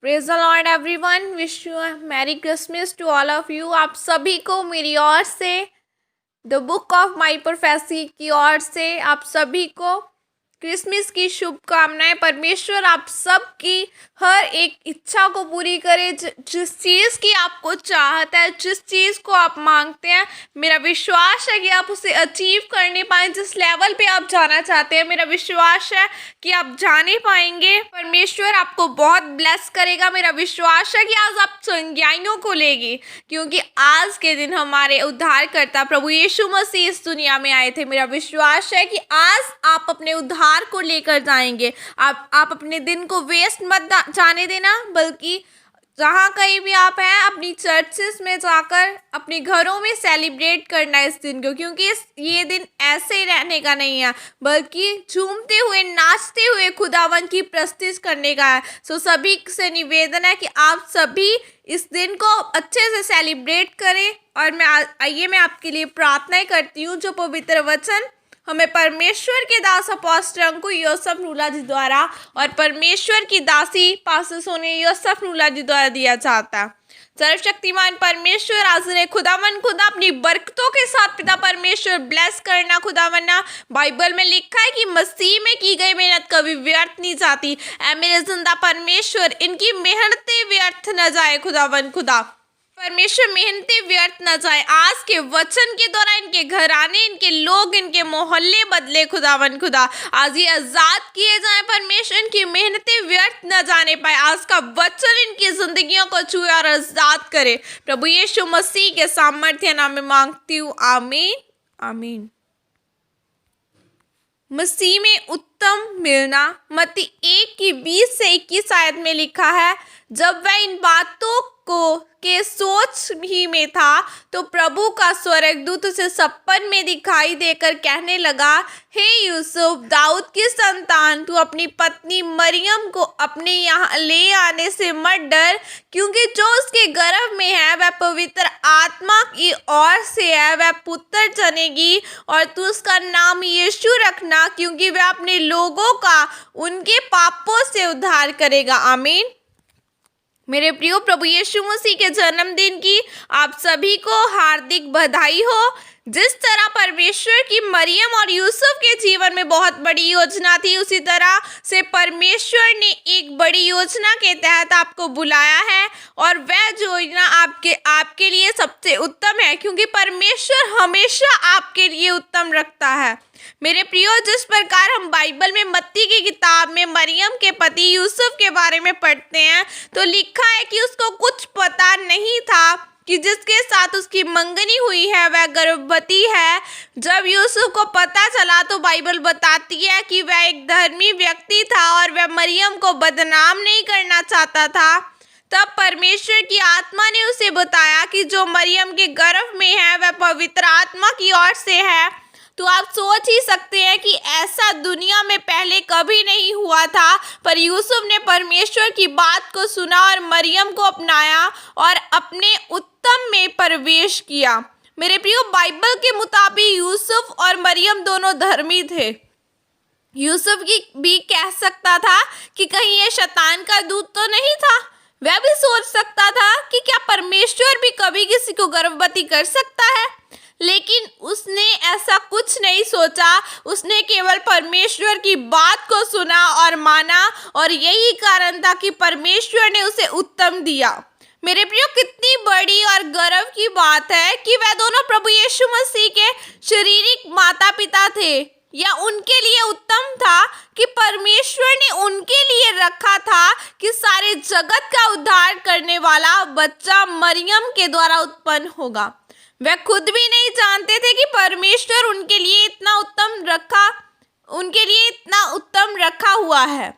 Praise the Lord everyone, wish you merry Christmas to all of you. आप सभी को मेरी ओर से, the book of my prophecy की ओर से आप सभी को क्रिसमस की शुभकामनाएं। परमेश्वर आप सबकी हर एक इच्छा को पूरी करे, जिस चीज़ की आपको चाहत है, जिस चीज़ को आप मांगते हैं। मेरा विश्वास है कि आप उसे अचीव करने पाएं। जिस लेवल पे आप जाना चाहते हैं, मेरा विश्वास है कि आप जाने पाएंगे। परमेश्वर आपको बहुत ब्लेस करेगा। मेरा विश्वास है कि आज आप चंगाइयों को लेंगे, क्योंकि आज के दिन हमारे उद्धारकर्ता प्रभु यीशु मसीह इस दुनिया में आए थे। मेरा विश्वास है कि आज आप अपने उद्धार को लेकर जाएंगे। आप अपने दिन को वेस्ट मत जाने देना, बल्कि जहाँ कहीं भी आप हैं, अपनी चर्चेस में जाकर अपने घरों में सेलिब्रेट करना इस दिन को, क्योंकि ये दिन ऐसे ही रहने का नहीं है, बल्कि झूमते हुए नाचते हुए खुदावन की प्रस्तुति करने का है। सो सभी से निवेदन है कि आप सभी इस दिन को अच्छे से सेलिब्रेट करें। और मैं आपके लिए प्रार्थना करती हूँ। जो पवित्र वचन हमें परमेश्वर के दास अपोस्टल अंकु योसेफ नूला जी द्वारा और परमेश्वर की दासी पास्टर सोने योसेफ नूला जी द्वारा दिया जाता है। सर्वशक्तिमान परमेश्वर आज ने खुदावन खुदा अपनी बरकतों के साथ पिता परमेश्वर ब्लेस करना। खुदावन्ना बाइबल में लिखा है कि मसीह में की गई मेहनत कभी व्यर्थ नहीं जाती। ऐ मेरे जिंदा परमेश्वर, इनकी मेहनतें व्यर्थ न जाए। खुदावन खुदा परमेश्वर मेहनतें व्यर्थ न जाए। आज के वचन के द्वारा इनके घराने, इनके लोग, इनके मोहल्ले बदले। खुदावन खुदा आज ये आजाद किए जाए। परमेश्वर इनकी मेहनतें व्यर्थ न जाने पाए। आज का वचन इनकी जिंदगियों को छुए और आजाद करे। प्रभु यीशु मसीह के सामर्थ्य नाम में मांगती हूँ, आमीन आमीन। मसीह में उत्तम मिलना। मत्ती 1:20-21 आयत में लिखा है, जब वह इन बातों को के सोच ही में था तो प्रभु का स्वर्गदूत उसे सपन में दिखाई देकर कहने लगा, हे यूसुफ, दाऊद की संतान, तू अपनी पत्नी मरियम को अपने यहाँ ले आने से मत डर, क्योंकि जो उसके गर्भ में है वह पवित्र आत्मा की ओर से है। वह पुत्र जनेगी और तू उसका नाम यीशु रखना, क्योंकि वह अपने लोगों का उनके पापों से उद्धार करेगा। आमीन। मेरे प्रियो, प्रभु यीशु मसीह के जन्मदिन की आप सभी को हार्दिक बधाई हो। जिस तरह परमेश्वर की मरियम और यूसुफ के जीवन में बहुत बड़ी योजना थी, उसी तरह से परमेश्वर ने एक बड़ी योजना के तहत आपको बुलाया है, और वह योजना आपके लिए सबसे उत्तम है, क्योंकि परमेश्वर हमेशा आपके लिए उत्तम रखता है। मेरे प्रियो, जिस प्रकार हम बाइबल में मत्ती की किताब में मरियम के पति यूसुफ के बारे में पढ़ते हैं, तो लिखा है कि उसको कुछ पता नहीं था कि जिसके साथ उसकी मंगनी हुई है वह गर्भवती है। जब यूसुफ को पता चला तो बाइबल बताती है कि वह एक धर्मी व्यक्ति था और वह मरियम को बदनाम नहीं करना चाहता था। तब परमेश्वर की आत्मा ने उसे बताया कि जो मरियम के गर्भ में है वह पवित्र आत्मा की ओर से है। तो आप सोच ही सकते हैं कि ऐसा दुनिया में पहले कभी नहीं हुआ था, पर यूसुफ ने परमेश्वर की बात को सुना और मरियम को अपनाया और अपने उत्तम में प्रवेश किया। मेरे प्रियो, बाइबल के मुताबिक यूसुफ और मरियम दोनों धर्मी थे। यूसुफ भी कह सकता था कि कहीं ये शैतान का दूत तो नहीं था। वह भी सोच सकता था कि क्या परमेश्वर भी कभी किसी को गर्भवती कर सकता है, लेकिन उसने ऐसा कुछ नहीं सोचा। उसने केवल परमेश्वर की बात को सुना और माना, और यही कारण था कि परमेश्वर ने उसे उत्तम दिया। मेरे प्रियो, कितनी बड़ी और गर्व की बात है कि वह दोनों प्रभु यीशु मसीह के शारीरिक माता पिता थे। या उनके लिए उत्तम था कि परमेश्वर ने उनके लिए रखा था कि सारे जगत का उद्धार करने वाला बच्चा मरियम के द्वारा उत्पन्न होगा। वह खुद भी नहीं जानते थे कि परमेश्वर उनके लिए इतना उत्तम रखा हुआ है।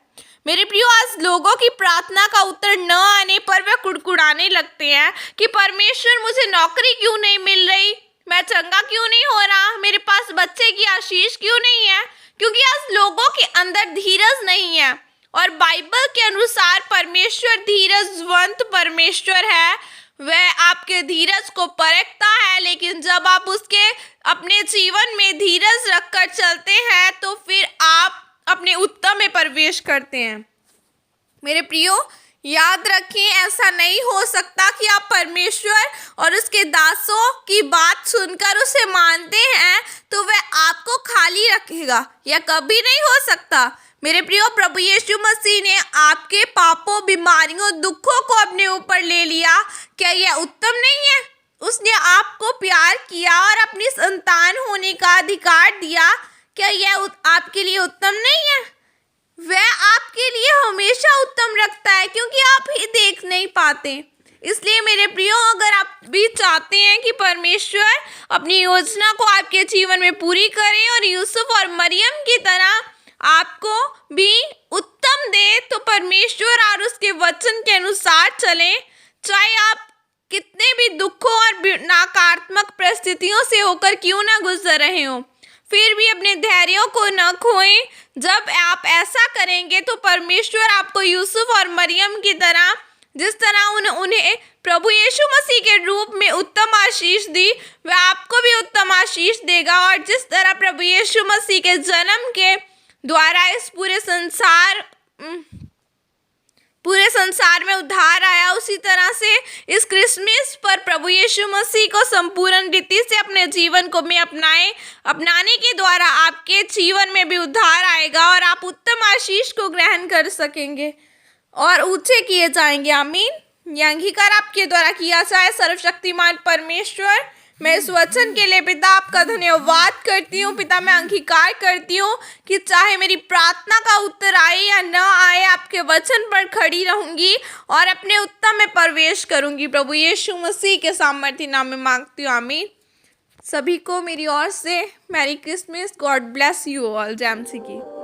मेरे प्रियो, आज लोगों की प्रार्थना का उत्तर न आने पर वे कुड़कुड़ाने लगते हैं कि परमेश्वर, मुझे नौकरी क्यों नहीं मिल रही, मैं चंगा क्यों नहीं हो रहा, मेरे पास बच्चे की आशीष क्यों नहीं है, क्योंकि आज लोगों के अंदर धीरज नहीं है। और बाइबल के अनुसार परमेश्वर धीरजवंत परमेश्वर है। वह आपके धीरज को परखता है, लेकिन जब आप उसके अपने जीवन में धीरज रखकर चलते हैं तो फिर आप अपने उत्तम में प्रवेश करते हैं। मेरे प्रियो, याद रखें, ऐसा नहीं हो सकता कि आप परमेश्वर और उसके दासों की बात सुनकर उसे मानते हैं तो वह आपको खाली रखेगा। यह कभी नहीं हो सकता। मेरे प्रियो, प्रभु यीशु मसीह ने आपके पापों, बीमारियों, दुखों को अपने ऊपर ले लिया। क्या यह उत्तम नहीं है? उसने आपको प्यार किया और अपनी संतान होने का अधिकार दिया। क्या यह आपके लिए उत्तम नहीं है? वह आपके लिए हमेशा उत्तम रखता है, क्योंकि आप ही देख नहीं पाते। इसलिए मेरे प्रियो, अगर आप भी चाहते हैं कि परमेश्वर अपनी योजना को आपके जीवन में पूरी करे और यूसुफ और मरियम की तरह आपको भी उत्तम दे, तो परमेश्वर और उसके वचन के अनुसार चलें। चाहे आप कितने भी दुखों और नकारात्मक परिस्थितियों से होकर क्यों ना गुजर रहे हो, फिर भी अपने धैर्यों को न खोएं। जब आप ऐसा करेंगे तो परमेश्वर आपको यूसुफ और मरियम की तरह, जिस तरह उन्हें प्रभु यीशु मसीह के रूप में उत्तम आशीष दी, वह आपको भी उत्तम आशीष देगा। और जिस तरह प्रभु यीशु मसीह के जन्म के द्वारा इस पूरे संसार में उद्धार आया, उसी तरह से इस क्रिसमस पर प्रभु यीशु मसीह को संपूर्ण रीति से अपने जीवन को में अपनाने के द्वारा आपके जीवन में भी उद्धार आएगा और आप उत्तम आशीष को ग्रहण कर सकेंगे और ऊंचे किए जाएंगे। आमीन। यह अंगीकार आपके द्वारा किया जाए। सर्वशक्तिमान परमेश्वर, मैं इस वचन के लिए पिता आपका धन्यवाद करती हूँ। पिता, मैं अंगीकार करती हूँ कि चाहे मेरी प्रार्थना का उत्तर आए या न आए, आपके वचन पर खड़ी रहूंगी और अपने उत्तम में प्रवेश करूंगी। प्रभु यीशु मसीह के सामर्थ्य नाम में मांगती हूँ। आमीन। सभी को मेरी ओर से merry Christmas. God bless you all. जय मसीह की।